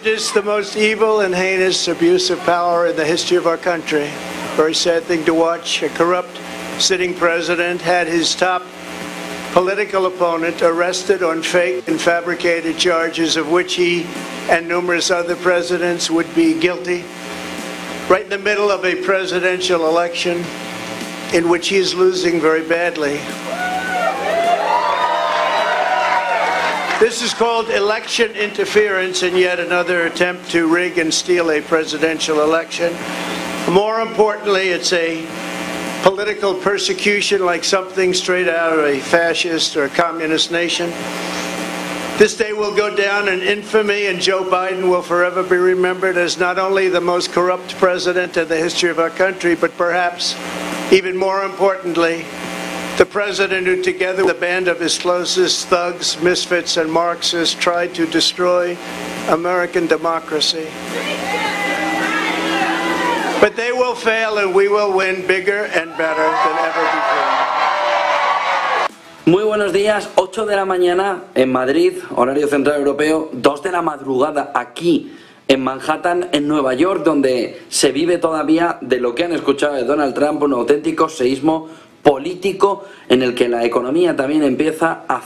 witnessed the most evil and heinous abuse of power in the history of our country. Very sad thing to watch. A corrupt sitting president had his top political opponent arrested on fake and fabricated charges of which he and numerous other presidents would be guilty, right in the middle of a presidential election in which he is losing very badly. This is called election interference and yet another attempt to rig and steal a presidential election. More importantly, it's a political persecution like something straight out of a fascist or communist nation. This day will go down in infamy, and Joe Biden will forever be remembered as not only the most corrupt president in the history of our country, but perhaps even more importantly, the president who, together with a band of his closest thugs, misfits, and Marxists, tried to destroy American democracy. But they will fail and we will win bigger and better than ever before. Muy buenos días, 8 de la mañana en Madrid, horario central europeo, 2 de la madrugada aquí en Manhattan, en Nueva York, donde se vive todavía de lo que han escuchado de Donald Trump, un auténtico seísmo político en el que la economía también empieza a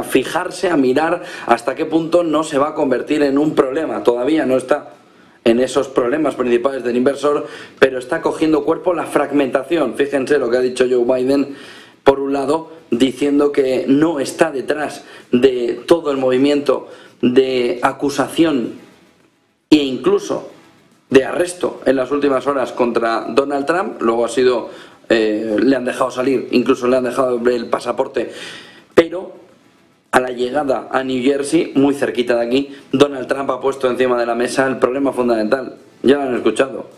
fijarse, a mirar hasta qué punto no se va a convertir en un problema. Todavía no está en esos problemas principales del inversor, pero está cogiendo cuerpo la fragmentación. Fíjense lo que ha dicho Joe Biden, por un lado, diciendo que no está detrás de todo el movimiento de acusación e incluso de arresto en las últimas horas contra Donald Trump. Luego ha sido le han dejado salir, incluso le han dejado ver el pasaporte, pero a la llegada a New Jersey, muy cerquita de aquí, Donald Trump ha puesto encima de la mesa el problema fundamental. Ya lo han escuchado.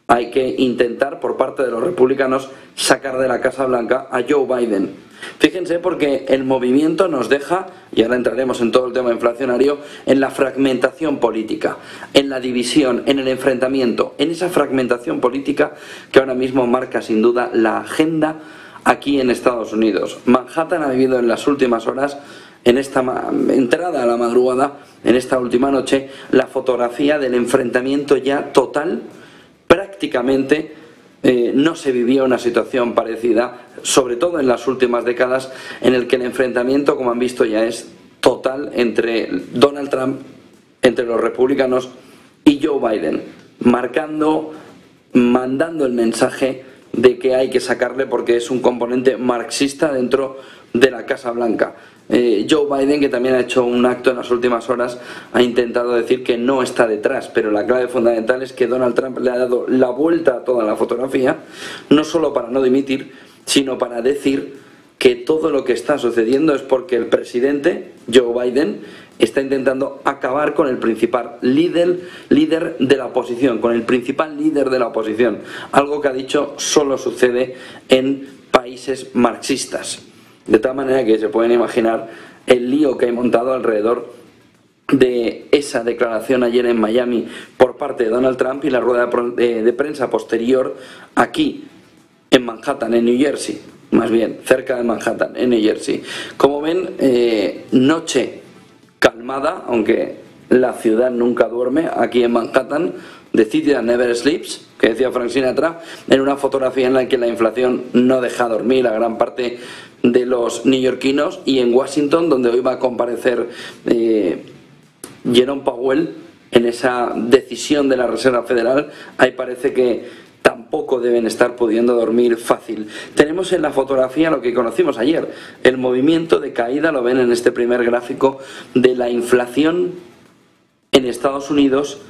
Hay que intentar por parte de los republicanos sacar de la Casa Blanca a Joe Biden. Fíjense, porque el movimiento nos deja, y ahora entraremos en todo el tema inflacionario, en la fragmentación política, en la división, en el enfrentamiento, en esa fragmentación política que ahora mismo marca sin duda la agenda aquí en Estados Unidos. Manhattan ha vivido en las últimas horas, en esta entrada a la madrugada, en esta última noche, la fotografía del enfrentamiento ya total. Prácticamente no se vivía una situación parecida, sobre todo en las últimas décadas, en el que el enfrentamiento, como han visto, ya es total entre Donald Trump, entre los republicanos y Joe Biden, mandando el mensaje de que hay que sacarle porque es un componente marxista dentro de la Casa Blanca. Joe Biden, que también ha hecho un acto en las últimas horas, ha intentado decir que no está detrás, pero la clave fundamental es que Donald Trump le ha dado la vuelta a toda la fotografía, no solo para no dimitir, sino para decir que todo lo que está sucediendo es porque el presidente, Joe Biden, está intentando acabar con el principal líder de la oposición, con el principal líder de la oposición, algo que ha dicho solo sucede en países marxistas. De tal manera que se pueden imaginar el lío que hay montado alrededor de esa declaración ayer en Miami por parte de Donald Trump y la rueda de prensa posterior aquí en Manhattan, en New Jersey, más bien cerca de Manhattan, en New Jersey. Como ven, noche calmada, aunque la ciudad nunca duerme aquí en Manhattan. The city that never sleeps, que decía Frank Sinatra, en una fotografía en la que la inflación no deja dormir a gran parte de los neoyorquinos, y en Washington, donde hoy va a comparecer Jerome Powell en esa decisión de la Reserva Federal, ahí parece que tampoco deben estar pudiendo dormir fácil. Tenemos en la fotografía lo que conocimos ayer, el movimiento de caída, lo ven en este primer gráfico, de la inflación en Estados Unidos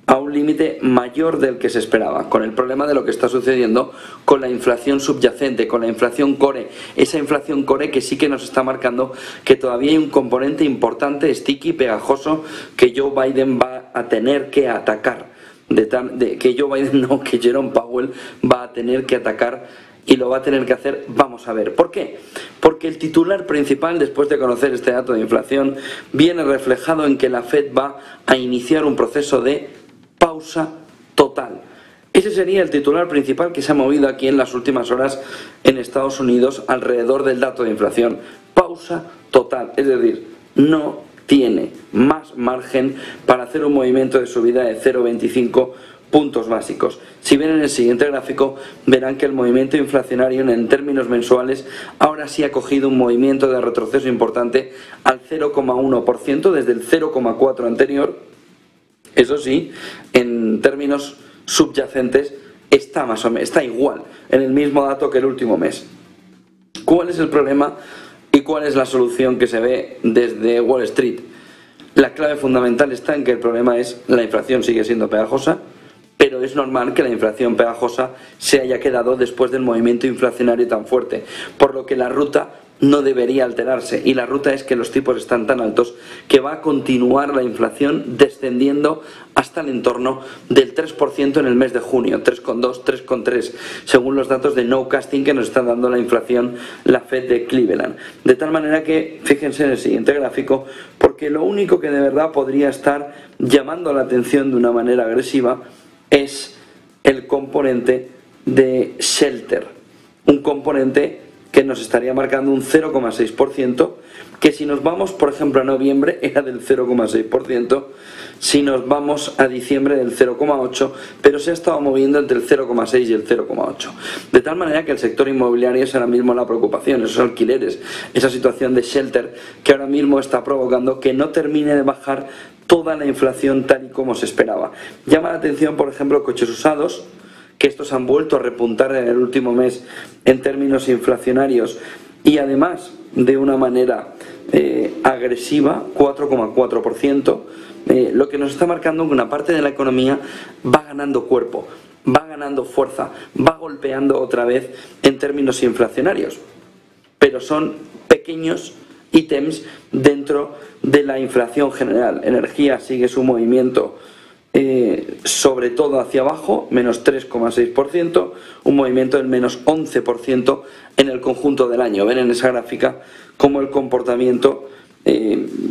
a un límite mayor del que se esperaba, con el problema de lo que está sucediendo con la inflación subyacente, con la inflación core, esa inflación core que sí que nos está marcando que todavía hay un componente importante, sticky, pegajoso, que Joe Biden va a tener que atacar, que Jerome Powell va a tener que atacar, y lo va a tener que hacer. Vamos a ver, ¿por qué? Porque el titular principal, después de conocer este dato de inflación, viene reflejado en que la Fed va a iniciar un proceso de pausa total. Ese sería el titular principal que se ha movido aquí en las últimas horas en Estados Unidos alrededor del dato de inflación. Pausa total, es decir, no tiene más margen para hacer un movimiento de subida de 0,25 puntos básicos. Si ven en el siguiente gráfico, verán que el movimiento inflacionario en términos mensuales ahora sí ha cogido un movimiento de retroceso importante al 0,1% desde el 0,4 anterior. Eso sí, en términos subyacentes está más o menos, está igual en el mismo dato que el último mes. ¿Cuál es el problema y cuál es la solución que se ve desde Wall Street? La clave fundamental está en que el problema es la inflación sigue siendo pegajosa, pero es normal que la inflación pegajosa se haya quedado después del movimiento inflacionario tan fuerte, por lo que la ruta no debería alterarse, y la ruta es que los tipos están tan altos que va a continuar la inflación descendiendo hasta el entorno del 3% en el mes de junio, 3,2, 3,3, según los datos de nowcasting que nos está dando la inflación la Fed de Cleveland. De tal manera que, fíjense en el siguiente gráfico, porque lo único que de verdad podría estar llamando la atención de una manera agresiva es el componente de shelter, un componente que nos estaría marcando un 0,6%, que si nos vamos por ejemplo a noviembre era del 0,6%, si nos vamos a diciembre del 0,8%, pero se ha estado moviendo entre el 0,6 y el 0,8%. De tal manera que el sector inmobiliario es ahora mismo la preocupación, esos alquileres, esa situación de shelter que ahora mismo está provocando que no termine de bajar toda la inflación tal y como se esperaba. Llama la atención, por ejemplo, coches usados, que estos han vuelto a repuntar en el último mes en términos inflacionarios y además de una manera agresiva, 4,4%, lo que nos está marcando que una parte de la economía va ganando cuerpo, va ganando fuerza, va golpeando otra vez en términos inflacionarios, pero son pequeños ítems dentro de la inflación general. Energía sigue su movimiento sobre todo hacia abajo, menos 3,6%, un movimiento del menos 11% en el conjunto del año. Ven en esa gráfica cómo el comportamiento,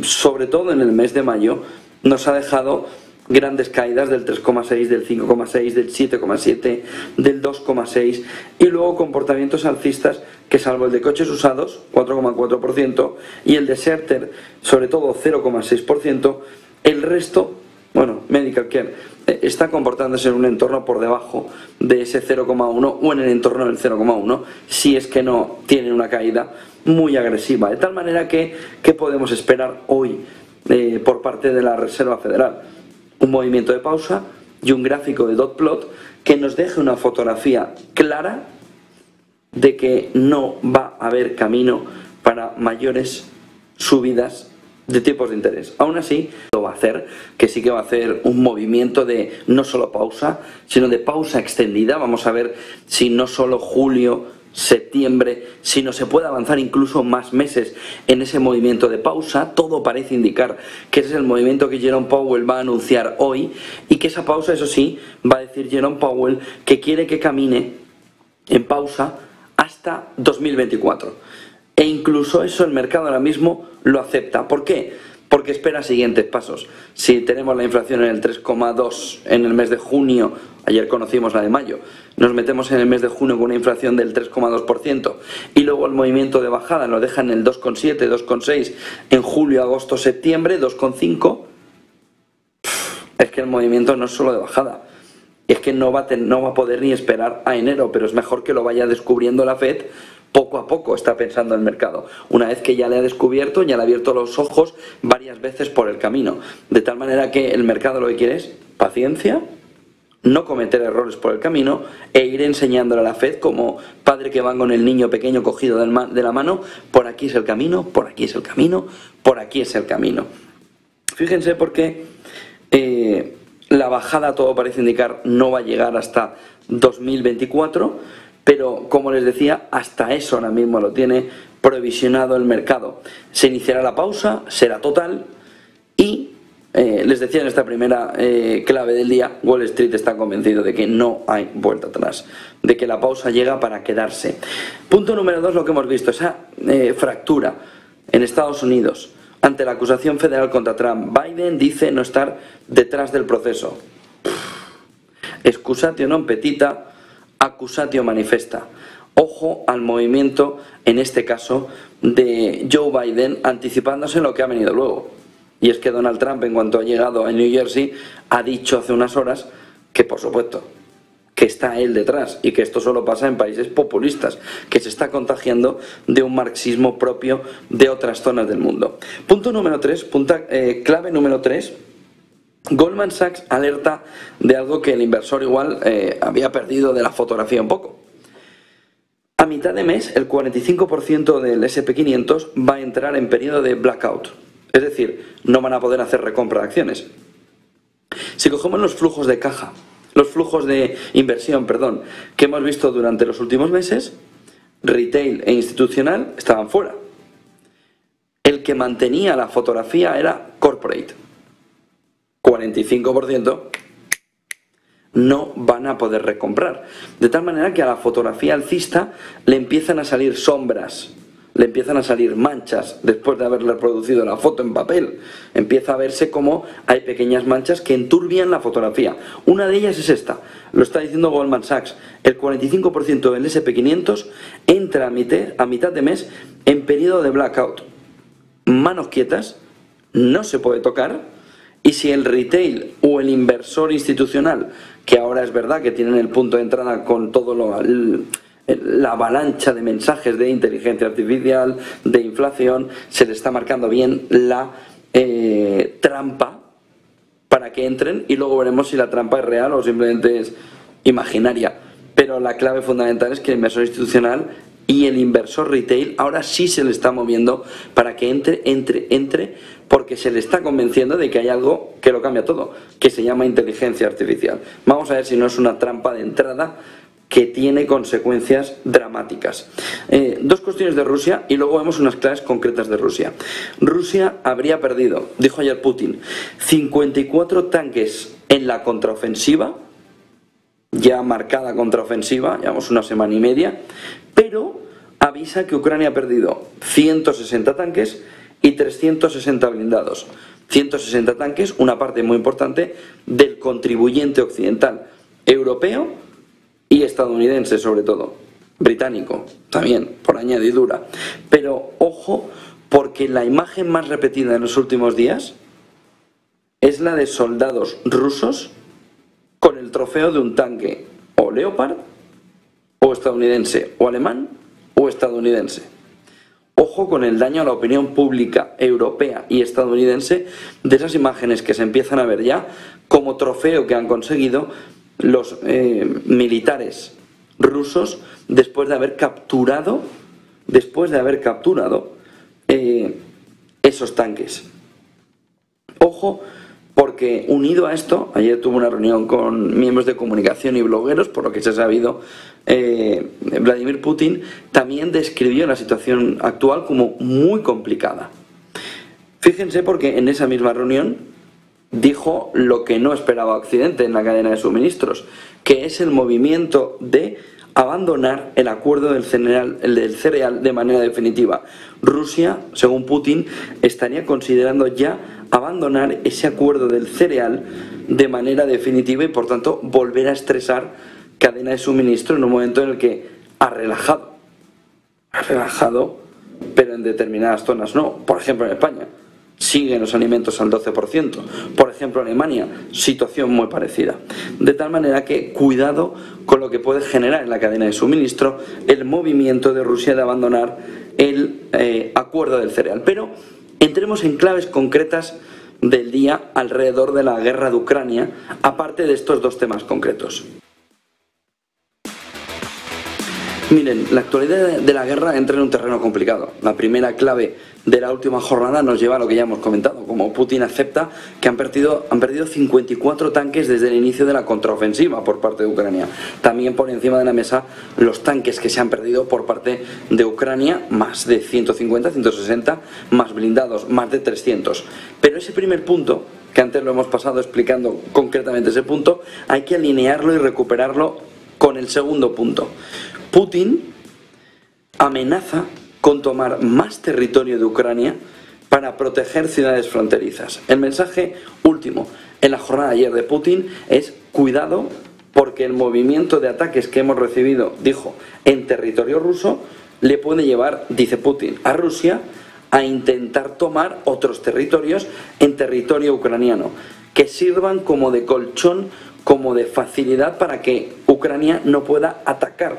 sobre todo en el mes de mayo, nos ha dejado grandes caídas del 3,6, del 5,6, del 7,7, del 2,6 y luego comportamientos alcistas que, salvo el de coches usados, 4,4%, y el de Shelter, sobre todo 0,6%, el resto, bueno, Medical Care, está comportándose en un entorno por debajo de ese 0,1 o en el entorno del 0,1, si es que no tiene una caída muy agresiva. De tal manera que, ¿qué podemos esperar hoy por parte de la Reserva Federal? Un movimiento de pausa y un gráfico de dot plot que nos deje una fotografía clara de que no va a haber camino para mayores subidas de tipos de interés. Aún así, lo va a hacer, que sí que va a hacer un movimiento de no solo pausa, sino de pausa extendida. Vamos a ver si no solo julio, septiembre, sino se puede avanzar incluso más meses en ese movimiento de pausa. Todo parece indicar que ese es el movimiento que Jerome Powell va a anunciar hoy, y que esa pausa, eso sí, va a decir Jerome Powell que quiere que camine en pausa hasta 2024. E incluso eso el mercado ahora mismo lo acepta. ¿Por qué? Porque espera siguientes pasos. Si tenemos la inflación en el 3,2 en el mes de junio, ayer conocimos la de mayo, nos metemos en el mes de junio con una inflación del 3,2% y luego el movimiento de bajada nos deja en el 2,7, 2,6 en julio, agosto, septiembre, 2,5, es que el movimiento no es solo de bajada, es que no va a poder ni esperar a enero, pero es mejor que lo vaya descubriendo la Fed. Poco a poco está pensando el mercado. Una vez que ya le ha descubierto, ya le ha abierto los ojos varias veces por el camino. De tal manera que el mercado lo que quiere es paciencia, no cometer errores por el camino e ir enseñándole a la Fed como padre que va con el niño pequeño cogido de la mano: por aquí es el camino, por aquí es el camino, por aquí es el camino. Fíjense porque la bajada, todo parece indicar, no va a llegar hasta 2024. Pero, como les decía, hasta eso ahora mismo lo tiene provisionado el mercado. Se iniciará la pausa, será total y, les decía en esta primera clave del día, Wall Street está convencido de que no hay vuelta atrás, de que la pausa llega para quedarse. Punto número 2, lo que hemos visto, esa fractura en Estados Unidos ante la acusación federal contra Trump. Biden dice no estar detrás del proceso. Excusatio non petita, accusatio manifesta. Ojo al movimiento, en este caso, de Joe Biden, anticipándose en lo que ha venido luego. Y es que Donald Trump, en cuanto ha llegado a New Jersey, ha dicho hace unas horas que, por supuesto, que está él detrás y que esto solo pasa en países populistas, que se está contagiando de un marxismo propio de otras zonas del mundo. Punto número 3, clave número 3. Goldman Sachs alerta de algo que el inversor igual había perdido de la fotografía un poco. A mitad de mes, el 45% del SP500 va a entrar en periodo de blackout. Es decir, no van a poder hacer recompra de acciones. Si cogemos los flujos de caja, los flujos de inversión, perdón, que hemos visto durante los últimos meses, retail e institucional estaban fuera. El que mantenía la fotografía era corporate. 45% no van a poder recomprar. De tal manera que a la fotografía alcista le empiezan a salir sombras, le empiezan a salir manchas después de haber reproducido la foto en papel. Empieza a verse como hay pequeñas manchas que enturbian la fotografía. Una de ellas es esta, lo está diciendo Goldman Sachs. El 45% del SP500 entra a mitad de mes en periodo de blackout. Manos quietas, no se puede tocar, y si el retail o el inversor institucional, que ahora es verdad que tienen el punto de entrada con todo la avalancha de mensajes de inteligencia artificial, de inflación, se le está marcando bien la trampa para que entren, y luego veremos si la trampa es real o simplemente es imaginaria. Pero la clave fundamental es que el inversor institucional y el inversor retail ahora sí se le está moviendo para que entre, porque se le está convenciendo de que hay algo que lo cambia todo, que se llama inteligencia artificial. Vamos a ver si no es una trampa de entrada que tiene consecuencias dramáticas. Dos cuestiones de Rusia y luego vemos unas claves concretas de Rusia. Rusia habría perdido, dijo ayer Putin, 54 tanques en la contraofensiva, ya marcada contraofensiva, llevamos una semana y media, pero avisa que Ucrania ha perdido 160 tanques y 360 blindados. 160 tanques, una parte muy importante del contribuyente occidental, europeo y estadounidense sobre todo, británico también, por añadidura. Pero ojo, porque la imagen más repetida en los últimos días es la de soldados rusos con el trofeo de un tanque o Leopard o estadounidense, o alemán o estadounidense. Ojo con el daño a la opinión pública europea y estadounidense de esas imágenes que se empiezan a ver ya como trofeo que han conseguido los militares rusos después de haber capturado esos tanques. Ojo, porque unido a esto, ayer tuve una reunión con miembros de comunicación y blogueros, por lo que se ha sabido, Vladimir Putin también describió la situación actual como muy complicada. Fíjense, porque en esa misma reunión dijo lo que no esperaba Occidente en la cadena de suministros, que es el movimiento de abandonar el acuerdo del cereal de manera definitiva. Rusia, según Putin, estaría considerando ya abandonar ese acuerdo del cereal de manera definitiva y por tanto volver a estresar cadena de suministro en un momento en el que ha relajado, pero en determinadas zonas no. Por ejemplo, en España siguen los alimentos al 12%. Por ejemplo, en Alemania, situación muy parecida. De tal manera que cuidado con lo que puede generar en la cadena de suministro el movimiento de Rusia de abandonar el acuerdo del cereal. Pero entremos en claves concretas del día alrededor de la guerra de Ucrania, aparte de estos dos temas concretos. Miren, la actualidad de la guerra entra en un terreno complicado. La primera clave de la última jornada nos lleva a lo que ya hemos comentado, como Putin acepta que han perdido 54 tanques desde el inicio de la contraofensiva por parte de Ucrania. También por encima de la mesa los tanques que se han perdido por parte de Ucrania, más de 150, 160, más blindados, más de 300. Pero ese primer punto, que antes lo hemos pasado explicando concretamente ese punto, hay que alinearlo y recuperarlo con el segundo punto. Putin amenaza con tomar más territorio de Ucrania para proteger ciudades fronterizas. El mensaje último en la jornada de ayer de Putin es: cuidado, porque el movimiento de ataques que hemos recibido, dijo, en territorio ruso, le puede llevar, dice Putin, a Rusia a intentar tomar otros territorios en territorio ucraniano, que sirvan como de colchón, como de facilidad para que Ucrania no pueda atacar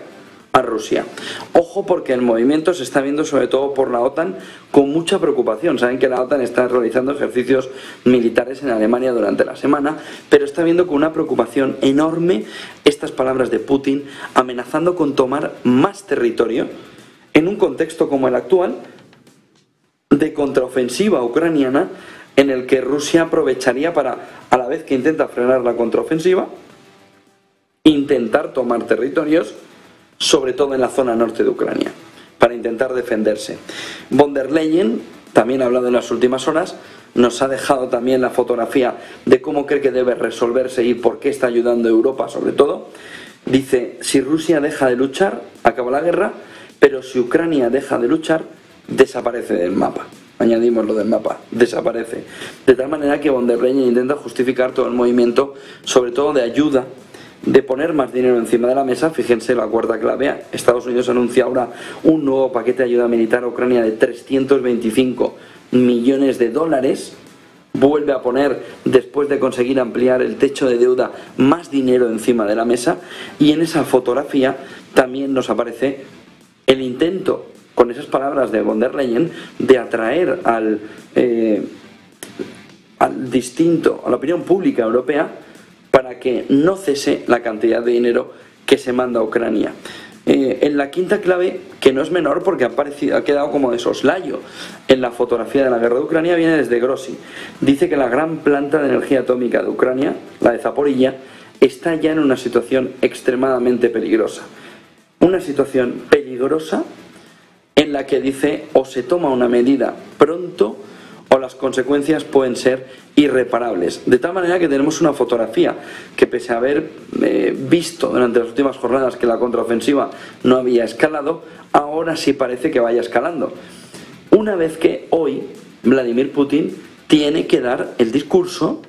a Rusia. Ojo, porque el movimiento se está viendo sobre todo por la OTAN con mucha preocupación. Saben que la OTAN está realizando ejercicios militares en Alemania durante la semana, pero está viendo con una preocupación enorme estas palabras de Putin amenazando con tomar más territorio en un contexto como el actual de contraofensiva ucraniana, en el que Rusia aprovecharía para, a la vez que intenta frenar la contraofensiva, intentar tomar territorios, sobre todo en la zona norte de Ucrania, para intentar defenderse. Von der Leyen, también ha hablado en las últimas horas, nos ha dejado también la fotografía de cómo cree que debe resolverse y por qué está ayudando a Europa, sobre todo. Dice, si Rusia deja de luchar, acaba la guerra, pero si Ucrania deja de luchar, desaparece del mapa. Añadimos lo del mapa, desaparece. De tal manera que Von der Leyen intenta justificar todo el movimiento, sobre todo de ayuda, de poner más dinero encima de la mesa. Fíjense la cuarta clave. Estados Unidos anuncia ahora un nuevo paquete de ayuda militar a Ucrania de 325 millones de dólares. Vuelve a poner, después de conseguir ampliar el techo de deuda, más dinero encima de la mesa. Y en esa fotografía también nos aparece el intento, con esas palabras de Von der Leyen, de atraer al distinto, a la opinión pública europea, para que no cese la cantidad de dinero que se manda a Ucrania. En la quinta clave, que no es menor porque ha quedado como de soslayo en la fotografía de la guerra de Ucrania, viene desde Grossi. Dice que la gran planta de energía atómica de Ucrania, la de Zaporilla, está ya en una situación extremadamente peligrosa. Una situación peligrosa en la que dice o se toma una medida pronto o las consecuencias pueden ser irreparables. De tal manera que tenemos una fotografía que, pese a haber visto durante las últimas jornadas que la contraofensiva no había escalado, ahora sí parece que vaya escalando. Una vez que hoy Vladimir Putin tiene que dar el discurso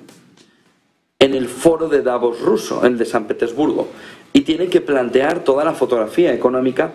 en el foro de Davos ruso, el de San Petersburgo, y tiene que plantear toda la fotografía económica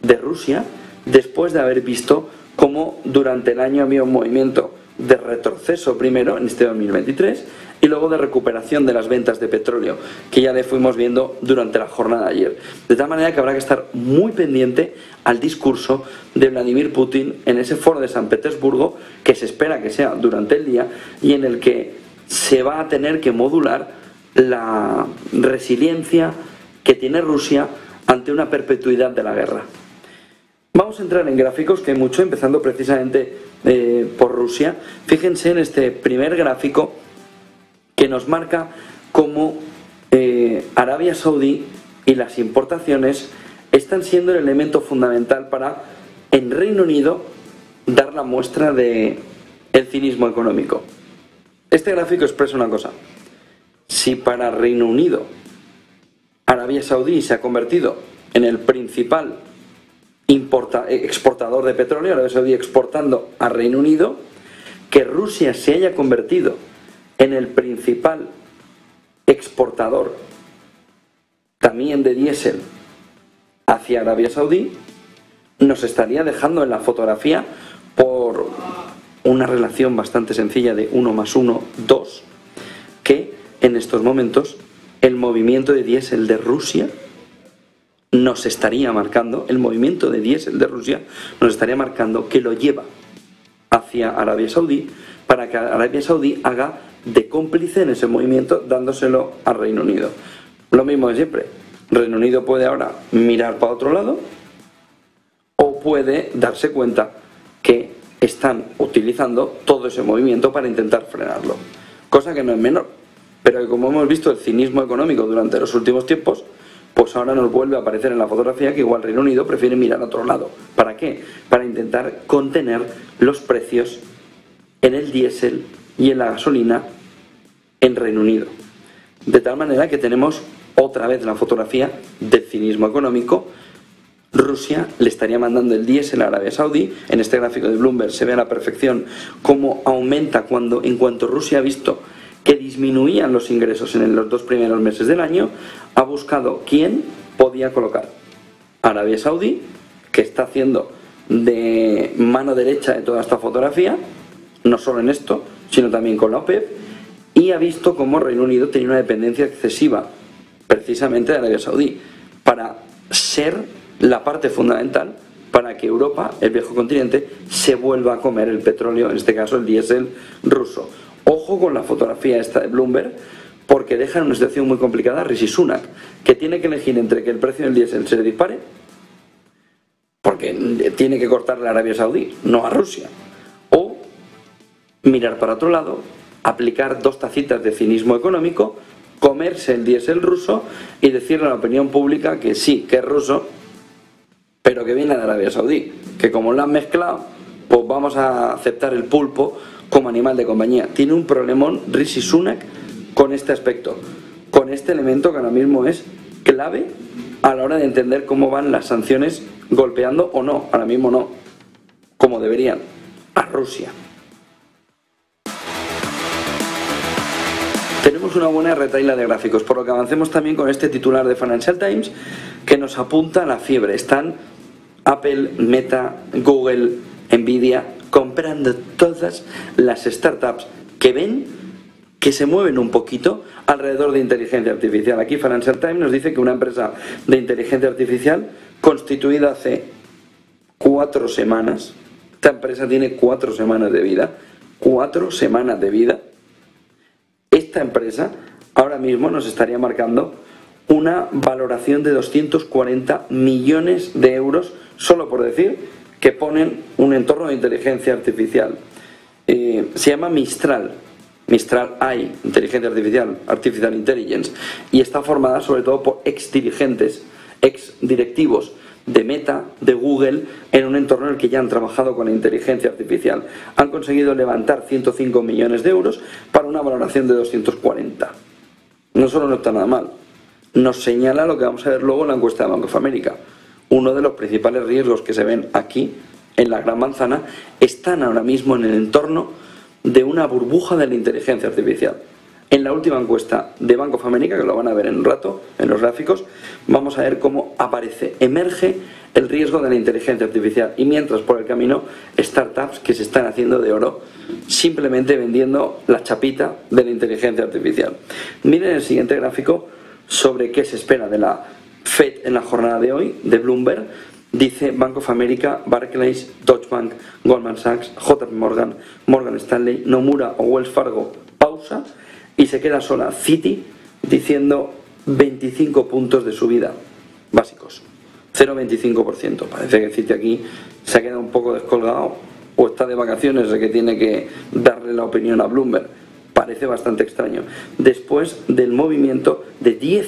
de Rusia, después de haber visto cómo durante el año había un movimiento de retroceso primero en este 2023 y luego de recuperación de las ventas de petróleo, que ya le fuimos viendo durante la jornada de ayer. De tal manera que habrá que estar muy pendiente al discurso de Vladimir Putin en ese foro de San Petersburgo, que se espera que sea durante el día y en el que se va a tener que modular la resiliencia que tiene Rusia ante una perpetuidad de la guerra. Vamos a entrar en gráficos, que hay mucho, empezando precisamente por Rusia. Fíjense en este primer gráfico que nos marca cómo Arabia Saudí y las importaciones están siendo el elemento fundamental para, en Reino Unido, dar la muestra de el cinismo económico. Este gráfico expresa una cosa: si para Reino Unido Arabia Saudí se ha convertido en el principal exportador de petróleo, Arabia Saudí exportando a Reino Unido, que Rusia se haya convertido en el principal exportador también de diésel hacia Arabia Saudí, nos estaría dejando en la fotografía, por una relación bastante sencilla de 1 más 1, 2, que en estos momentos el movimiento de diésel de Rusia nos estaría marcando, el movimiento de diésel de Rusia nos estaría marcando que lo lleva hacia Arabia Saudí, para que Arabia Saudí haga de cómplice en ese movimiento, dándoselo a Reino Unido. Lo mismo de siempre: Reino Unido puede ahora mirar para otro lado o puede darse cuenta que están utilizando todo ese movimiento para intentar frenarlo, cosa que no es menor, pero que, como hemos visto el cinismo económico durante los últimos tiempos, pues ahora nos vuelve a aparecer en la fotografía que igual Reino Unido prefiere mirar a otro lado. ¿Para qué? Para intentar contener los precios en el diésel y en la gasolina en Reino Unido. De tal manera que tenemos otra vez la fotografía del cinismo económico. Rusia le estaría mandando el diésel a Arabia Saudí. En este gráfico de Bloomberg se ve a la perfección cómo aumenta en cuanto Rusia ha visto que disminuían los ingresos en los 2 primeros meses del año, ha buscado quién podía colocar. Arabia Saudí, que está haciendo de mano derecha de toda esta fotografía, no solo en esto, sino también con la OPEP, y ha visto cómo Reino Unido tenía una dependencia excesiva precisamente de Arabia Saudí, para ser la parte fundamental para que Europa, el viejo continente, se vuelva a comer el petróleo, en este caso el diésel ruso. Ojo con la fotografía esta de Bloomberg, porque deja en una situación muy complicada a Rishi Sunak, que tiene que elegir entre que el precio del diésel se le dispare, porque tiene que cortarle a Arabia Saudí, no a Rusia, o mirar para otro lado, aplicar 2 tacitas de cinismo económico, comerse el diésel ruso y decirle a la opinión pública que sí, que es ruso, pero que viene de Arabia Saudí, que como lo han mezclado, pues vamos a aceptar el pulpo como animal de compañía. Tiene un problemón Rishi Sunak con este aspecto, con este elemento que ahora mismo es clave a la hora de entender cómo van las sanciones, golpeando o no, ahora mismo no, como deberían, a Rusia. Tenemos una buena retahíla de gráficos, por lo que avancemos también con este titular de Financial Times que nos apunta a la fiebre. Están Apple, Meta, Google, Nvidia comprando todas las startups que ven que se mueven un poquito alrededor de inteligencia artificial. Aquí Financial Times nos dice que una empresa de inteligencia artificial constituida hace 4 semanas, esta empresa tiene 4 semanas de vida, 4 semanas de vida, esta empresa ahora mismo nos estaría marcando una valoración de 240 millones de euros, solo por decir que ponen un entorno de inteligencia artificial. Se llama Mistral AI, inteligencia artificial, Artificial Intelligence, y está formada sobre todo por ex directivos de Meta, de Google, en un entorno en el que ya han trabajado con la inteligencia artificial. Han conseguido levantar 105 millones de euros para una valoración de 240. No solo no está nada mal, nos señala lo que vamos a ver luego en la encuesta de Bank of America. Uno de los principales riesgos que se ven aquí, en la Gran Manzana, están ahora mismo en el entorno de una burbuja de la inteligencia artificial. En la última encuesta de Bank of America, que lo van a ver en un rato, en los gráficos, vamos a ver cómo emerge el riesgo de la inteligencia artificial. Y mientras por el camino, startups que se están haciendo de oro, simplemente vendiendo la chapita de la inteligencia artificial. Miren el siguiente gráfico sobre qué se espera de la Fed en la jornada de hoy, de Bloomberg. Dice Bank of America, Barclays, Deutsche Bank, Goldman Sachs, JP Morgan, Morgan Stanley, Nomura o Wells Fargo, pausa, y se queda sola Citi diciendo 25 puntos de subida básicos, 0,25%. Parece que Citi aquí se ha quedado un poco descolgado o está de vacaciones de que tiene que darle la opinión a Bloomberg. Parece bastante extraño. Después del movimiento de 10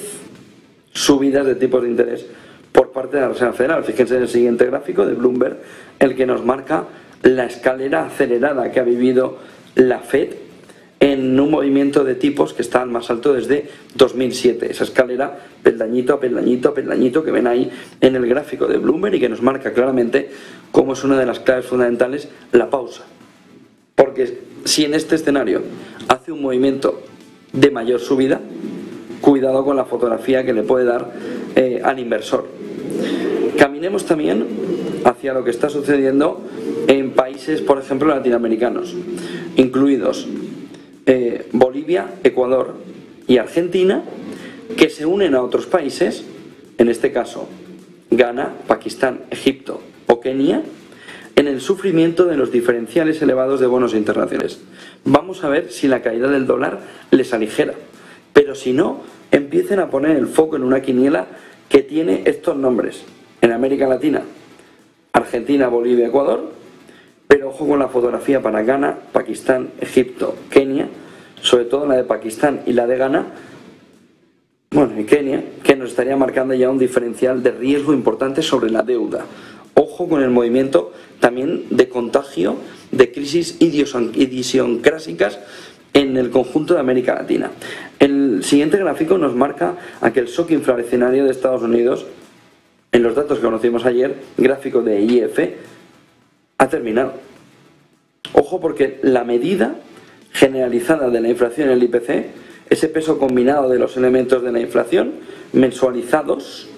subidas de tipos de interés por parte de la Reserva Federal. Fíjense en el siguiente gráfico de Bloomberg, el que nos marca la escalera acelerada que ha vivido la Fed en un movimiento de tipos que está al más alto desde 2007. Esa escalera peldañito a peldañito a peldañito que ven ahí en el gráfico de Bloomberg y que nos marca claramente cómo es una de las claves fundamentales la pausa. Porque si en este escenario hace un movimiento de mayor subida, cuidado con la fotografía que le puede dar al inversor. Caminemos también hacia lo que está sucediendo en países, por ejemplo, latinoamericanos, incluidos Bolivia, Ecuador y Argentina, que se unen a otros países, en este caso Ghana, Pakistán, Egipto o Kenia, en el sufrimiento de los diferenciales elevados de bonos internacionales. Vamos a ver si la caída del dólar les aligera, pero si no, empiecen a poner el foco en una quiniela que tiene estos nombres en América Latina: Argentina, Bolivia, Ecuador, pero ojo con la fotografía para Ghana, Pakistán, Egipto, Kenia, sobre todo la de Pakistán y la de Ghana, bueno, y Kenia, que nos estaría marcando ya un diferencial de riesgo importante sobre la deuda. Ojo con el movimiento también de contagio de crisis idiosincrásicas en el conjunto de América Latina. El siguiente gráfico nos marca aquel shock inflacionario de Estados Unidos. En los datos que conocimos ayer, gráfico de IF, ha terminado. Ojo, porque la medida generalizada de la inflación en el IPC, ese peso combinado de los elementos de la inflación mensualizados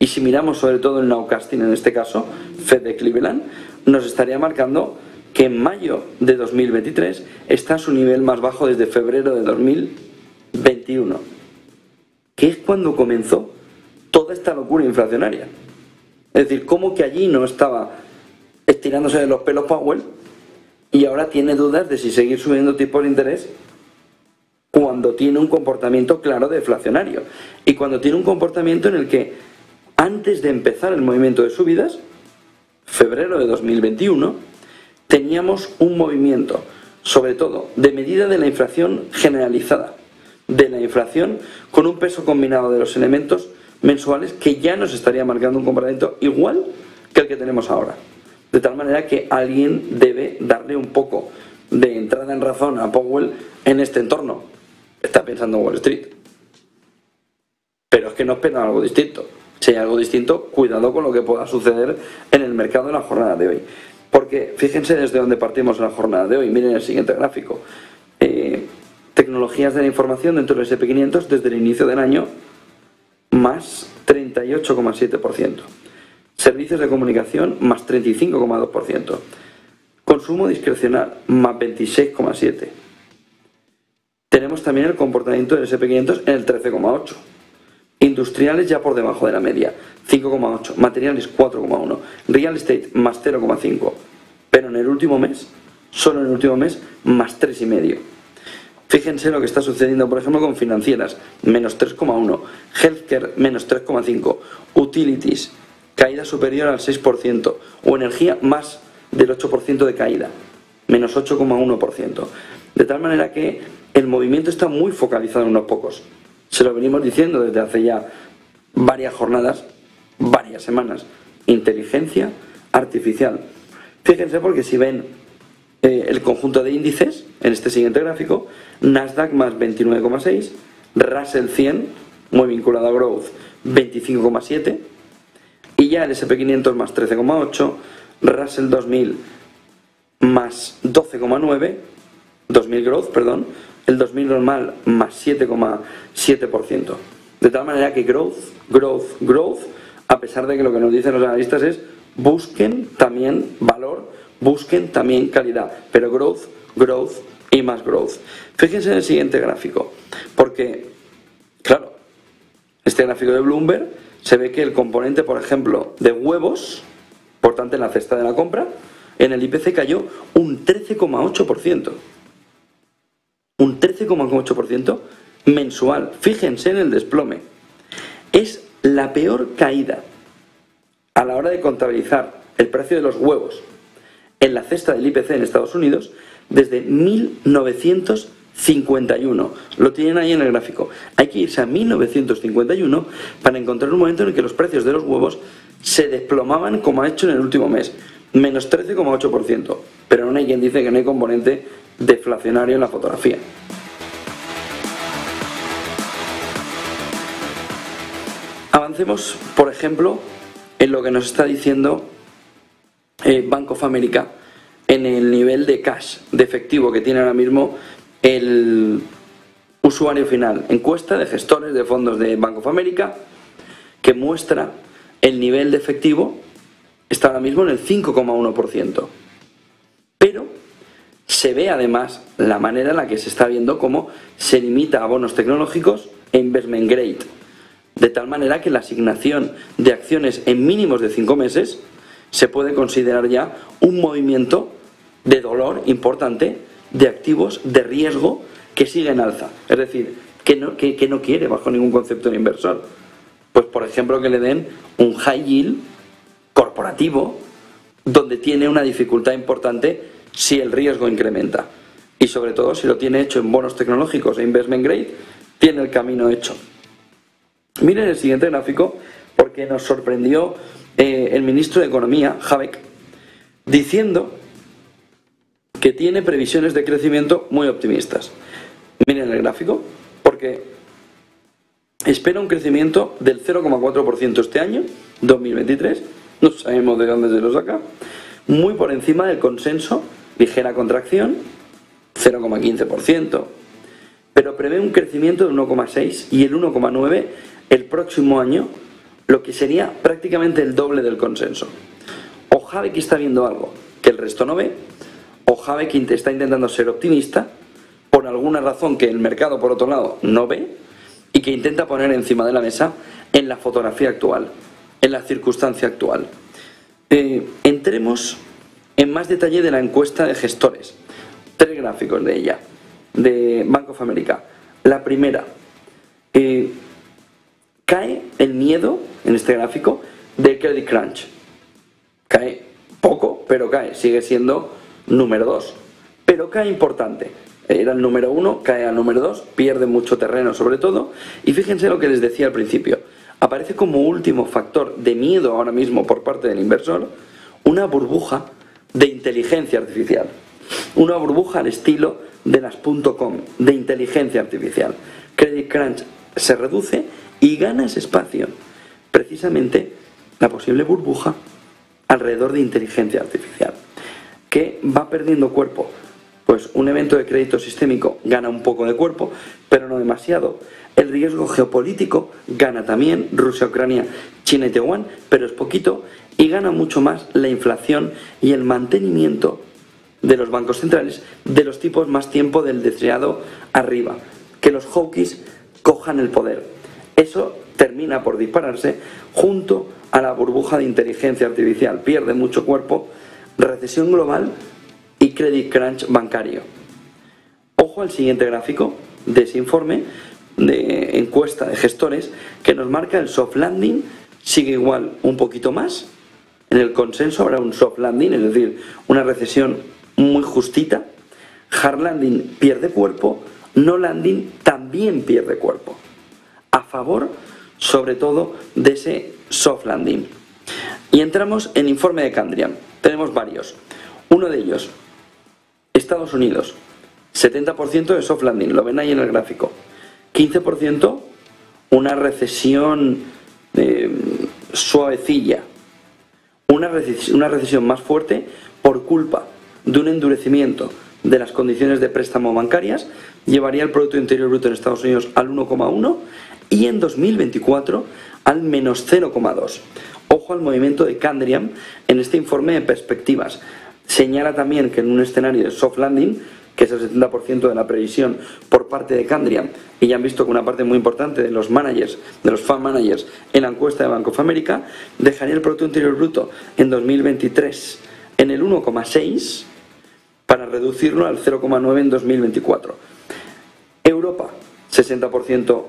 y si miramos sobre todo el nowcasting, en este caso, Fed de Cleveland, nos estaría marcando que en mayo de 2023 está a su nivel más bajo desde febrero de 2021, que es cuando comenzó toda esta locura inflacionaria. Es decir, ¿cómo que allí no estaba estirándose de los pelos Powell y ahora tiene dudas de si seguir subiendo tipos de interés cuando tiene un comportamiento claro deflacionario? Y cuando tiene un comportamiento en el que antes de empezar el movimiento de subidas, febrero de 2021, teníamos un movimiento, sobre todo, de medida de la inflación generalizada, de la inflación con un peso combinado de los elementos mensuales que ya nos estaría marcando un comportamiento igual que el que tenemos ahora. De tal manera que alguien debe darle un poco de entrada en razón a Powell en este entorno. Está pensando en Wall Street. Pero es que no espera algo distinto. Si hay algo distinto, cuidado con lo que pueda suceder en el mercado en la jornada de hoy. Porque fíjense desde dónde partimos en la jornada de hoy. Miren el siguiente gráfico. Tecnologías de la información dentro del SP500 desde el inicio del año, más 38,7%. Servicios de comunicación, más 35,2%. Consumo discrecional, más 26,7%. Tenemos también el comportamiento del SP500 en el 13,8%. Industriales ya por debajo de la media, 5,8%. Materiales, 4,1%. Real estate, más 0,5%. Pero en el último mes, solo en el último mes, más 3,5%. Fíjense lo que está sucediendo, por ejemplo, con financieras, menos 3,1%. Healthcare, menos 3,5%. Utilities, caída superior al 6%. O energía, más del 8% de caída, menos 8,1%. De tal manera que el movimiento está muy focalizado en unos pocos. Se lo venimos diciendo desde hace ya varias jornadas, varias semanas. Inteligencia artificial. Fíjense porque si ven el conjunto de índices en este siguiente gráfico, Nasdaq más 29,6%, Russell 100, muy vinculado a Growth, 25,7%, y ya el SP500 más 13,8%, Russell 2000 más 12,9%, 2000 Growth, perdón, el 2000 normal más 7,7%. De tal manera que growth, a pesar de que lo que nos dicen los analistas es busquen también valor, busquen también calidad, pero growth y más growth. Fíjense en el siguiente gráfico, porque, claro, este gráfico de Bloomberg se ve que el componente, por ejemplo, de huevos, por tanto en la cesta de la compra, en el IPC cayó un 13,8%. Un 13,8% mensual. Fíjense en el desplome. Es la peor caída a la hora de contabilizar el precio de los huevos en la cesta del IPC en Estados Unidos desde 1951. Lo tienen ahí en el gráfico. Hay que irse a 1951 para encontrar un momento en el que los precios de los huevos se desplomaban como ha hecho en el último mes. Menos 13,8%. Pero no hay quien dice que no hay componente deflacionario en la fotografía. Avancemos, por ejemplo, en lo que nos está diciendo Bank of America en el nivel de cash, de efectivo que tiene ahora mismo el usuario final. Encuesta de gestores de fondos de Bank of America que muestra el nivel de efectivo, está ahora mismo en el 5,1%. Pero se ve además la manera en la que se está viendo cómo se limita a bonos tecnológicos e investment grade, de tal manera que la asignación de acciones en mínimos de 5 meses se puede considerar ya un movimiento de dolor importante de activos de riesgo que sigue en alza, es decir, que no quiere bajo ningún concepto de inversor. Pues por ejemplo que le den un high yield corporativo donde tiene una dificultad importante si el riesgo incrementa, y sobre todo si lo tiene hecho en bonos tecnológicos e investment grade, tiene el camino hecho. Miren el siguiente gráfico porque nos sorprendió el ministro de Economía, Habeck, diciendo que tiene previsiones de crecimiento muy optimistas. Miren el gráfico porque espera un crecimiento del 0,4% este año, 2023, no sabemos de dónde se lo saca, muy por encima del consenso, ligera contracción, 0,15%, pero prevé un crecimiento del 1,6% y el 1,9% el próximo año, lo que sería prácticamente el doble del consenso. O Habeck está viendo algo que el resto no ve, o Habeck está intentando ser optimista por alguna razón que el mercado, por otro lado, no ve y que intenta poner encima de la mesa en la fotografía actual, en la circunstancia actual. Entremos en más detalle de la encuesta de gestores. 3 gráficos de ella, de Bank of America. La primera, cae el miedo, en este gráfico, del credit crunch. Cae poco, pero cae, sigue siendo número 2, pero cae importante. Era el número 1, cae al número 2, pierde mucho terreno sobre todo, y fíjense lo que les decía al principio, aparece como último factor de miedo ahora mismo por parte del inversor, una burbuja de inteligencia artificial, una burbuja al estilo de las .com, de inteligencia artificial. Credit crunch se reduce y gana ese espacio, precisamente la posible burbuja alrededor de inteligencia artificial, que va perdiendo cuerpo. Pues un evento de crédito sistémico gana un poco de cuerpo, pero no demasiado. El riesgo geopolítico gana también, Rusia, Ucrania, China y Taiwán, pero es poquito, y gana mucho más la inflación y el mantenimiento de los bancos centrales de los tipos más tiempo del deseado arriba, que los hawkies cojan el poder. Eso termina por dispararse junto a la burbuja de inteligencia artificial, pierde mucho cuerpo, recesión global y credit crunch bancario. Ojo al siguiente gráfico de ese informe de encuesta de gestores que nos marca el soft landing, sigue igual un poquito más, en el consenso habrá un soft landing, es decir, una recesión muy justita. Hard landing pierde cuerpo, no landing también pierde cuerpo, a favor sobre todo de ese soft landing. Y entramos en informe de Candriam, tenemos varios, uno de ellos, Estados Unidos, 70% de soft landing, lo ven ahí en el gráfico, 15% una recesión suavecilla, una recesión más fuerte por culpa de un endurecimiento de las condiciones de préstamo bancarias, llevaría el Producto Interior Bruto en Estados Unidos al 1,1 y en 2024 al menos 0,2. Ojo al movimiento de Candriam en este informe de perspectivas. Señala también que en un escenario de soft landing, que es el 70% de la previsión por parte de Candriam, y ya han visto que una parte muy importante de los managers, de los fund managers en la encuesta de Bank of America, dejaría el Producto Interior Bruto en 2023 en el 1,6 para reducirlo al 0,9 en 2024. Europa, 60%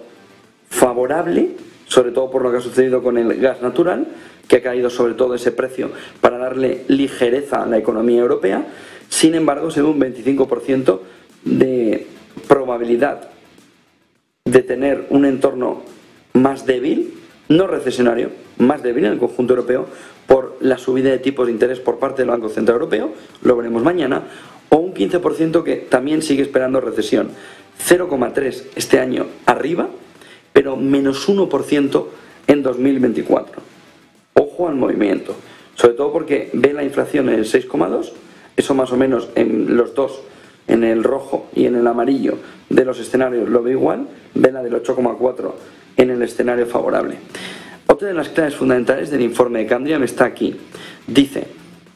favorable, sobre todo por lo que ha sucedido con el gas natural, que ha caído sobre todo ese precio para darle ligereza a la economía europea. Sin embargo, se ve un 25% de probabilidad de tener un entorno más débil, no recesionario, más débil en el conjunto europeo por la subida de tipos de interés por parte del Banco Central Europeo, lo veremos mañana, o un 15% que también sigue esperando recesión. 0,3 este año arriba, pero menos 1% en 2024. Ojo al movimiento, sobre todo porque ve la inflación en el 6,2, eso más o menos en los dos, en el rojo y en el amarillo de los escenarios lo ve igual, ve la del 8,4 en el escenario favorable. Otra de las claves fundamentales del informe de Candriam está aquí. Dice,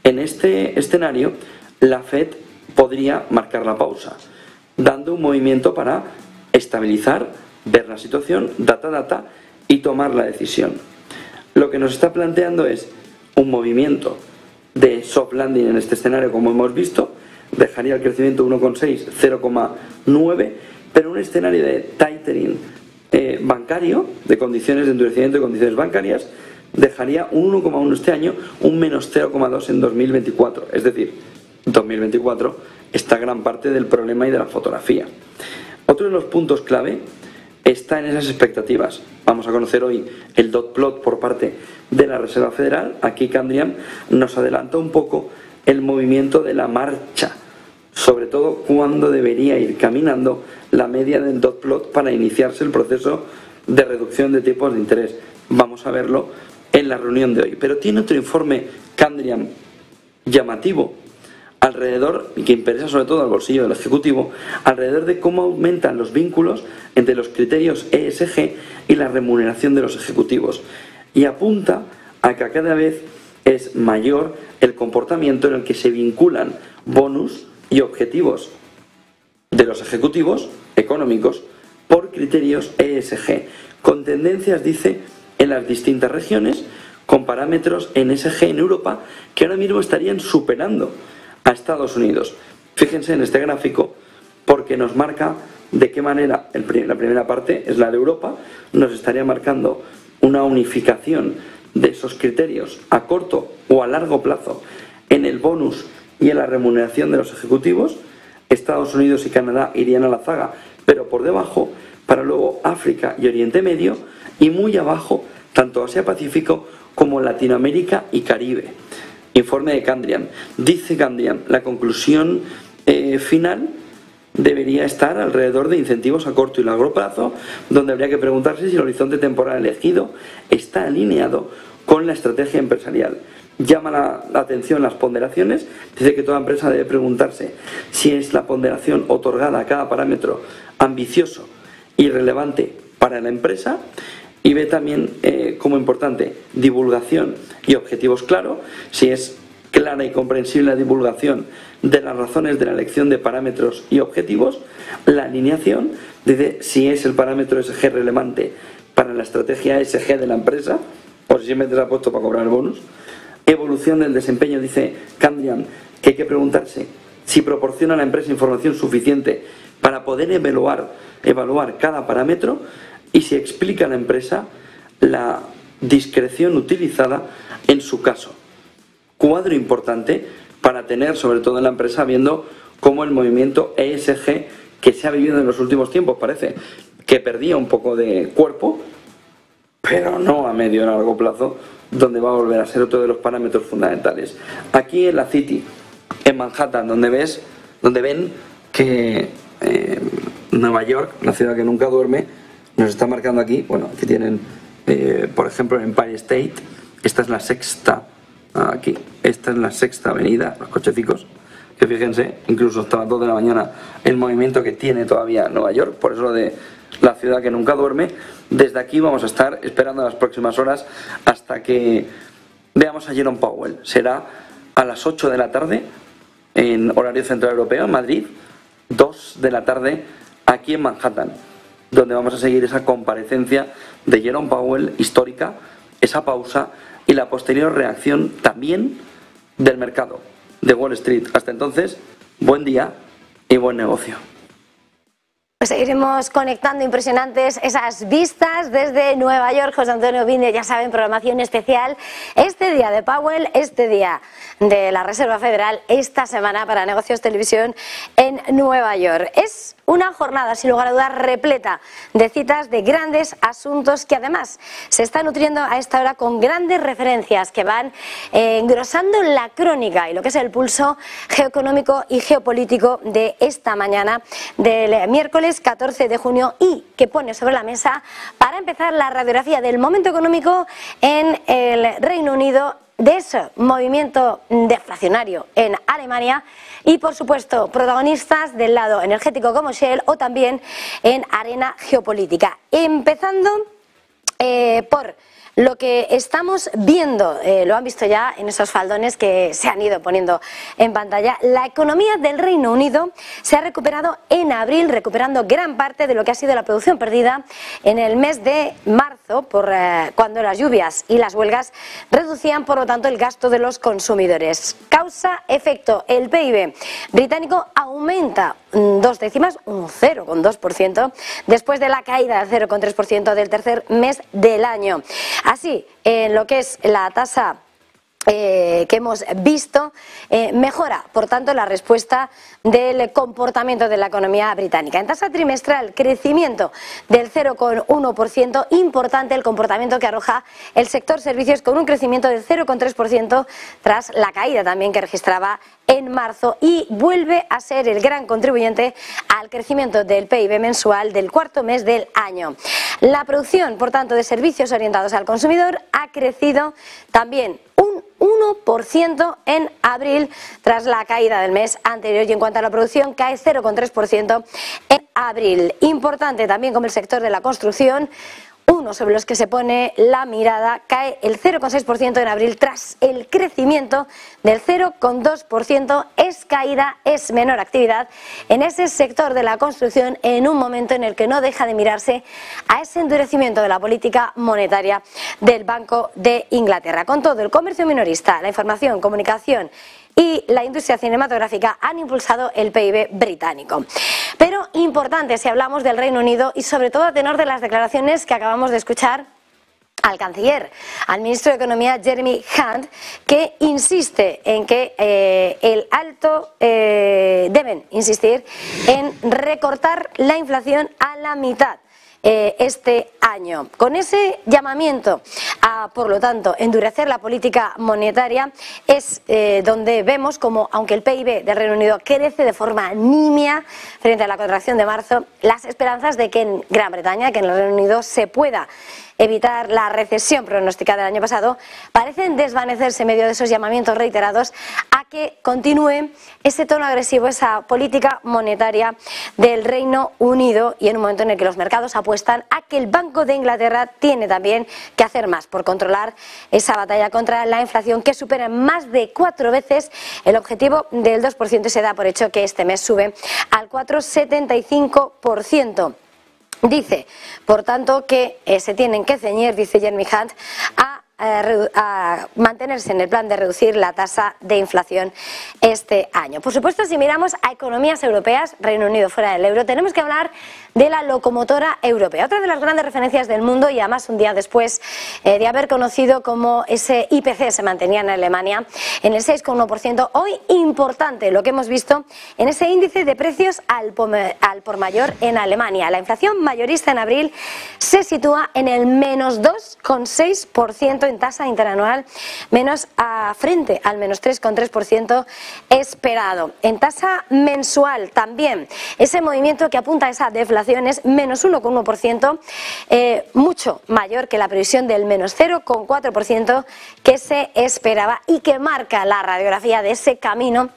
en este escenario la Fed podría marcar la pausa, dando un movimiento para estabilizar, ver la situación, data, y tomar la decisión. Lo que nos está planteando es un movimiento de soft landing en este escenario, como hemos visto, dejaría el crecimiento 1,6, 0,9, pero un escenario de tightening bancario, de condiciones de endurecimiento de condiciones bancarias, dejaría un 1,1 este año, un menos 0,2 en 2024. Es decir, 2024 está gran parte del problema y de la fotografía. Otro de los puntos clave está en esas expectativas. Vamos a conocer hoy el dot plot por parte de la Reserva Federal. Aquí Candriam nos adelanta un poco el movimiento de la marcha, sobre todo cuándo debería ir caminando la media del dot plot para iniciarse el proceso de reducción de tipos de interés. Vamos a verlo en la reunión de hoy. Pero tiene otro informe Candriam llamativo alrededor, y que interesa sobre todo al bolsillo del Ejecutivo, alrededor de cómo aumentan los vínculos entre los criterios ESG y la remuneración de los ejecutivos. y apunta a que cada vez es mayor el comportamiento en el que se vinculan bonus y objetivos de los ejecutivos económicos por criterios ESG, con tendencias, dice, en las distintas regiones, con parámetros en ESG en Europa que ahora mismo estarían superando a Estados Unidos. Fíjense en este gráfico porque nos marca de qué manera, la primera parte es la de Europa, nos estaría marcando una unificación de esos criterios a corto o a largo plazo en el bonus y en la remuneración de los ejecutivos. Estados Unidos y Canadá irían a la zaga, pero por debajo, para luego África y Oriente Medio, y muy abajo tanto Asia-Pacífico como Latinoamérica y Caribe. Informe de Kandrian. Dice Kandrian, la conclusión final debería estar alrededor de incentivos a corto y largo plazo, donde habría que preguntarse si el horizonte temporal elegido está alineado con la estrategia empresarial. Llama la atención las ponderaciones, dice que toda empresa debe preguntarse si es la ponderación otorgada a cada parámetro ambicioso y relevante para la empresa, y ve también como importante divulgación y objetivos claros, si es clara y comprensible la divulgación de las razones de la elección de parámetros y objetivos, la alineación, dice si es el parámetro ESG relevante para la estrategia ESG de la empresa, o si siempre se ha puesto para cobrar el bonus. Evolución del desempeño, dice Kandrian, que hay que preguntarse si proporciona a la empresa información suficiente para poder evaluar cada parámetro y si explica a la empresa la discreción utilizada en su caso. Cuadro importante para tener, sobre todo en la empresa, viendo cómo el movimiento ESG que se ha vivido en los últimos tiempos parece que perdía un poco de cuerpo, pero no a medio y largo plazo, donde va a volver a ser otro de los parámetros fundamentales. Aquí en la City, en Manhattan, donde ven que Nueva York, la ciudad que nunca duerme, nos está marcando aquí, bueno, aquí tienen, por ejemplo, en Empire State, esta es la sexta, aquí, esta es la sexta avenida, los cochecicos, que fíjense, incluso hasta las 2 de la mañana, el movimiento que tiene todavía Nueva York, por eso de la ciudad que nunca duerme. Desde aquí vamos a estar esperando las próximas horas hasta que veamos a Jerome Powell. Será a las 8 de la tarde en horario central europeo en Madrid, 2 de la tarde aquí en Manhattan, donde vamos a seguir esa comparecencia de Jerome Powell histórica, esa pausa y la posterior reacción también del mercado de Wall Street. Hasta entonces, buen día y buen negocio. Seguiremos conectando impresionantes esas vistas desde Nueva York. José Antonio Binde, ya saben, programación especial este día de Powell, este día de la Reserva Federal, esta semana para Negocios Televisión en Nueva York. Es una jornada, sin lugar a dudas, repleta de citas de grandes asuntos que además se está nutriendo a esta hora con grandes referencias que van engrosando la crónica y lo que es el pulso geoeconómico y geopolítico de esta mañana del miércoles 14 de junio y que pone sobre la mesa, para empezar, la radiografía del momento económico en el Reino Unido, de ese movimiento deflacionario en Alemania y, por supuesto, protagonistas del lado energético como Shell o también en arena geopolítica. Empezando por lo que estamos viendo, lo han visto ya en esos faldones que se han ido poniendo en pantalla. La economía del Reino Unido se ha recuperado en abril, recuperando gran parte de lo que ha sido la producción perdida en el mes de marzo, cuando las lluvias y las huelgas reducían, por lo tanto, el gasto de los consumidores. Causa, efecto, el PIB británico aumenta 2 décimas, un 0,2%, después de la caída del 0,3% del tercer mes del año. Así, en lo que es la tasa que hemos visto, mejora, por tanto, la respuesta del comportamiento de la economía británica. En tasa trimestral, crecimiento del 0,1%, importante el comportamiento que arroja el sector servicios con un crecimiento del 0,3% tras la caída también que registraba en marzo, y vuelve a ser el gran contribuyente al crecimiento del PIB mensual del cuarto mes del año. La producción, por tanto, de servicios orientados al consumidor ha crecido también un 1% en abril tras la caída del mes anterior, y en cuanto a la producción cae 0,3% en abril. Importante también como el sector de la construcción, uno sobre los que se pone la mirada, cae el 0,6% en abril tras el crecimiento del 0,2%. Es caída, es menor actividad en ese sector de la construcción en un momento en el que no deja de mirarse a ese endurecimiento de la política monetaria del Banco de Inglaterra. Con todo, el comercio minorista, la información, comunicación y la industria cinematográfica han impulsado el PIB británico. Pero importante si hablamos del Reino Unido y sobre todo a tenor de las declaraciones que acabamos de escuchar al canciller, al ministro de Economía Jeremy Hunt, que insiste en que deben insistir en recortar la inflación a la mitad este año. Con ese llamamiento a, por lo tanto, endurecer la política monetaria es donde vemos como, aunque el PIB del Reino Unido crece de forma nimia frente a la contracción de marzo, las esperanzas de que en Gran Bretaña, que en el Reino Unido se pueda evitar la recesión pronosticada el año pasado, parecen desvanecerse en medio de esos llamamientos reiterados a que continúe ese tono agresivo, esa política monetaria del Reino Unido, y en un momento en el que los mercados apuestan a que el Banco de Inglaterra tiene también que hacer más por controlar esa batalla contra la inflación, que supera más de 4 veces el objetivo del 2%, y se da por hecho que este mes sube al 4,75%. Dice, por tanto, que se tienen que ceñir, dice Jeremy Hunt, a mantenerse en el plan de reducir la tasa de inflación este año. Por supuesto, si miramos a economías europeas, Reino Unido fuera del euro, tenemos que hablar de la locomotora europea, otra de las grandes referencias del mundo, y además un día después de haber conocido cómo ese IPC se mantenía en Alemania en el 6,1%. Hoy importante lo que hemos visto en ese índice de precios al por mayor en Alemania. La inflación mayorista en abril se sitúa en el menos 2,6% en tasa interanual, menos frente al menos 3,3% esperado. En tasa mensual también ese movimiento que apunta a esa deflación es menos 1,1%, mucho mayor que la previsión del menos 0,4% que se esperaba y que marca la radiografía de ese camino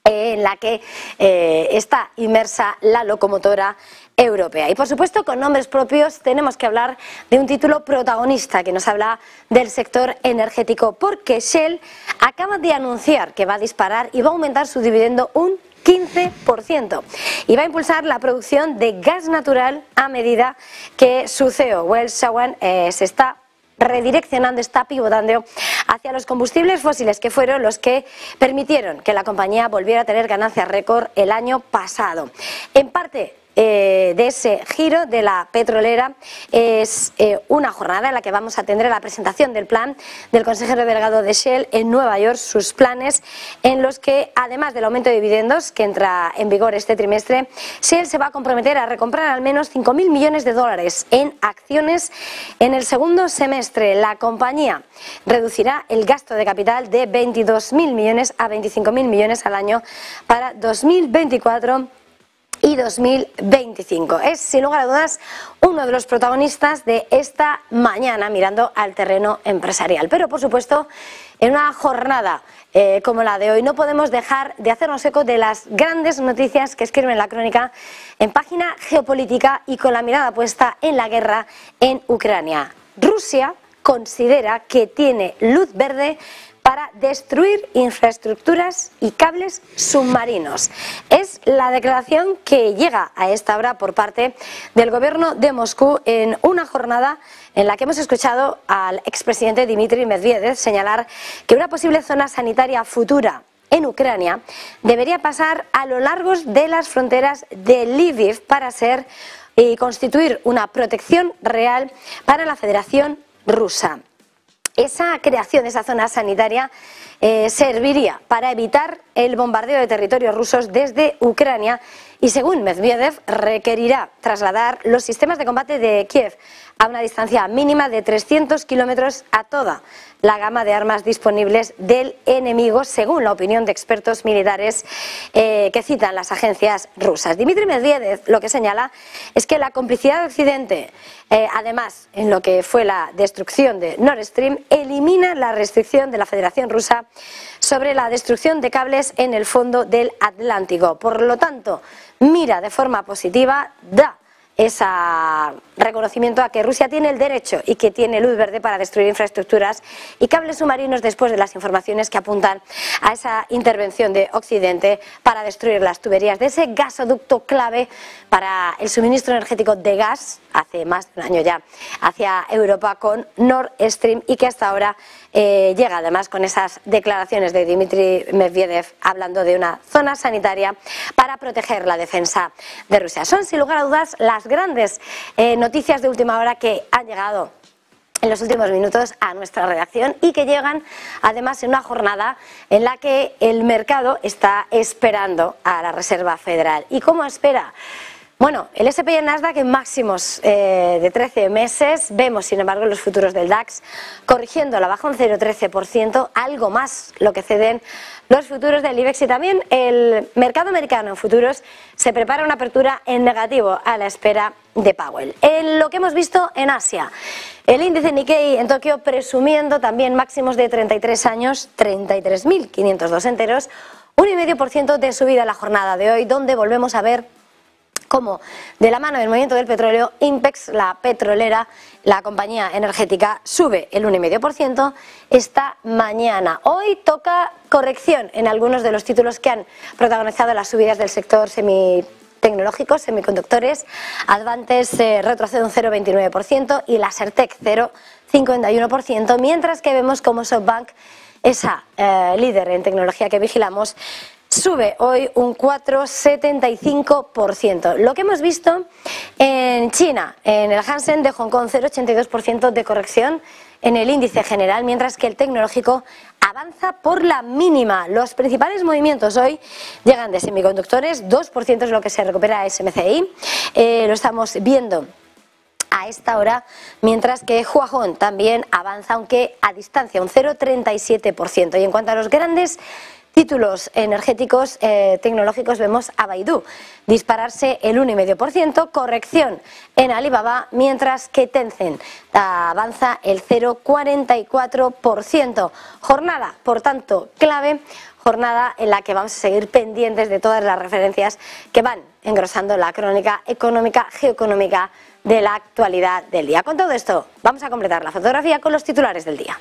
en la que está inmersa la locomotora europea. Y por supuesto, con nombres propios, tenemos que hablar de un título protagonista que nos habla del sector energético, porque Shell acaba de anunciar que va a disparar y va a aumentar su dividendo un 15% y va a impulsar la producción de gas natural a medida que su CEO, Wael Sawan, se está redireccionando, está pivotando hacia los combustibles fósiles, que fueron los que permitieron que la compañía volviera a tener ganancias récord el año pasado. En parte de ese giro de la petrolera es una jornada en la que vamos a tener la presentación del plan del consejero delegado de Shell en Nueva York, sus planes en los que, además del aumento de dividendos que entra en vigor este trimestre, Shell se va a comprometer a recomprar al menos 5.000 millones de dólares en acciones en el segundo semestre. La compañía reducirá el gasto de capital de 22.000 millones a 25.000 millones al año para 2024 y 2025. Es, sin lugar a dudas, uno de los protagonistas de esta mañana mirando al terreno empresarial. Pero, por supuesto, en una jornada como la de hoy no podemos dejar de hacernos eco de las grandes noticias que escriben la crónica en página geopolítica y con la mirada puesta en la guerra en Ucrania. Rusia considera que tiene luz verde para destruir infraestructuras y cables submarinos. Es la declaración que llega a esta hora por parte del gobierno de Moscú en una jornada en la que hemos escuchado al expresidente Dmitry Medvedev señalar que una posible zona sanitaria futura en Ucrania debería pasar a lo largo de las fronteras de Lviv para ser y constituir una protección real para la Federación Rusa. Esa creación de esa zona sanitaria serviría para evitar el bombardeo de territorios rusos desde Ucrania y, según Medvedev, requerirá trasladar los sistemas de combate de Kiev a una distancia mínima de 300 kilómetros a toda la gama de armas disponibles del enemigo, según la opinión de expertos militares que citan las agencias rusas. Dmitry Medvedev lo que señala es que la complicidad de Occidente, además en lo que fue la destrucción de Nord Stream, elimina la restricción de la Federación Rusa sobre la destrucción de cables en el fondo del Atlántico. Por lo tanto, mira de forma positiva, da ese reconocimiento a que Rusia tiene el derecho y que tiene luz verde para destruir infraestructuras y cables submarinos después de las informaciones que apuntan a esa intervención de Occidente para destruir las tuberías de ese gasoducto clave para el suministro energético de gas, hace más de un año ya, hacia Europa con Nord Stream, y que hasta ahora llega además con esas declaraciones de Dmitry Medvedev hablando de una zona sanitaria para proteger la defensa de Rusia. Son sin lugar a dudas las grandes noticias de última hora que han llegado en los últimos minutos a nuestra redacción y que llegan además en una jornada en la que el mercado está esperando a la Reserva Federal. ¿Y cómo espera? Bueno, el S&P y el Nasdaq en máximos de 13 meses. Vemos, sin embargo, los futuros del DAX corrigiendo la baja un 0,13%, algo más lo que ceden los futuros del IBEX, y también el mercado americano en futuros se prepara una apertura en negativo a la espera de Powell. En lo que hemos visto en Asia, el índice Nikkei en Tokio presumiendo también máximos de 33 años, 33.502 enteros, 1,5% de subida en la jornada de hoy, donde volvemos a ver como de la mano del movimiento del petróleo, INPEX, la petrolera, la compañía energética, sube el 1,5% esta mañana. Hoy toca corrección en algunos de los títulos que han protagonizado las subidas del sector tecnológicos, semiconductores. Advantes retrocede un 0,29% y la Lasertec 0,51%, mientras que vemos como SoftBank, esa líder en tecnología que vigilamos, sube hoy un 4,75%. Lo que hemos visto en China, en el Hansen de Hong Kong, 0,82% de corrección en el índice general, mientras que el tecnológico avanza por la mínima. Los principales movimientos hoy llegan de semiconductores, 2% es lo que se recupera SMCI, lo estamos viendo a esta hora, mientras que Huajón también avanza, aunque a distancia, un 0,37%. Y en cuanto a los grandes títulos energéticos tecnológicos, vemos a Baidu dispararse el 1,5%, corrección en Alibaba, mientras que Tencent avanza el 0,44%. Jornada, por tanto, clave, jornada en la que vamos a seguir pendientes de todas las referencias que van engrosando la crónica económica, geoeconómica de la actualidad del día. Con todo esto, vamos a completar la fotografía con los titulares del día.